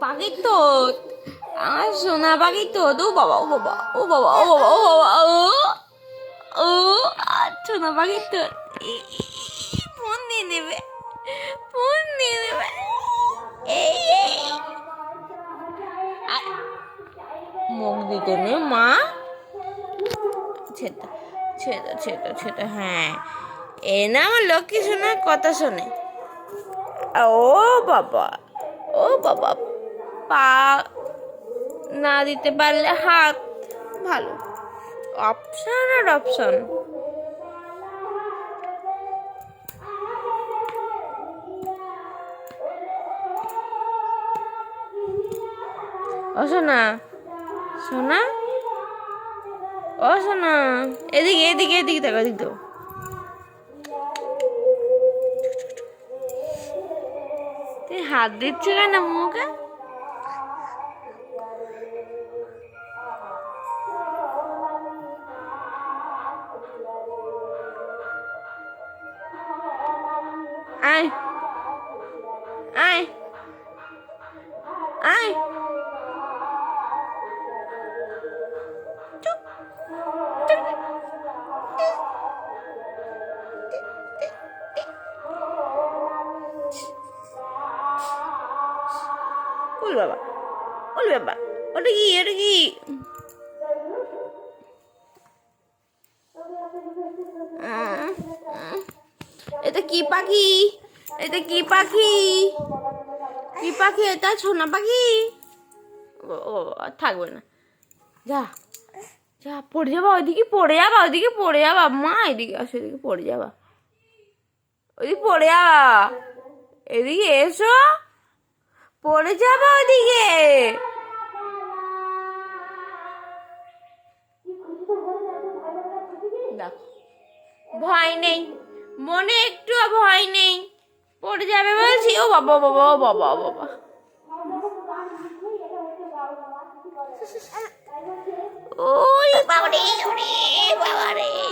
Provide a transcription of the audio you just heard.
পাখি তো আমার সোনা পাখি তো ও বাবা ও বাবা ও বাবা ও বাবা ও বাবা ও সোনা পাখি তো ফোন দিয়ে নেবে ফোন দিয়ে নেবে মুখ দিতে নে মা ছেটা ছেটা ছেটা ছেটা হ্যাঁ এ না আমার লক্ষ্মী সোনার কথা শোনে ও বাবা পা না দিতে পারলে হাত ভালো অপশন আর অপশন ও সোনা সোনা ও সোনা এদিকে এদিকে এদিকে দেখো এদিকে তো তুই হাত দিচ্ছে কেন মুখে আয় আয় আয় ওল বাবা ওটা কি এটা কি পাখি এটা কি পাখি এটা সোনা পাখি ও থাকবে না যা যা পড়ে যাবা ওইদিকে পড়ে যাবা মা এদিকে আসো এদিকে পড়ে যাবা ওইদিকে পড়ে যাবা এদিকে এসো পড়ে যাবা ওইদিকে ভয় নেই মনে একটু ভয় নেই পড়ে যাবে বলছি ও বাবা বাবা ও বাবা বাবা ওই বাবা রে বাবা রে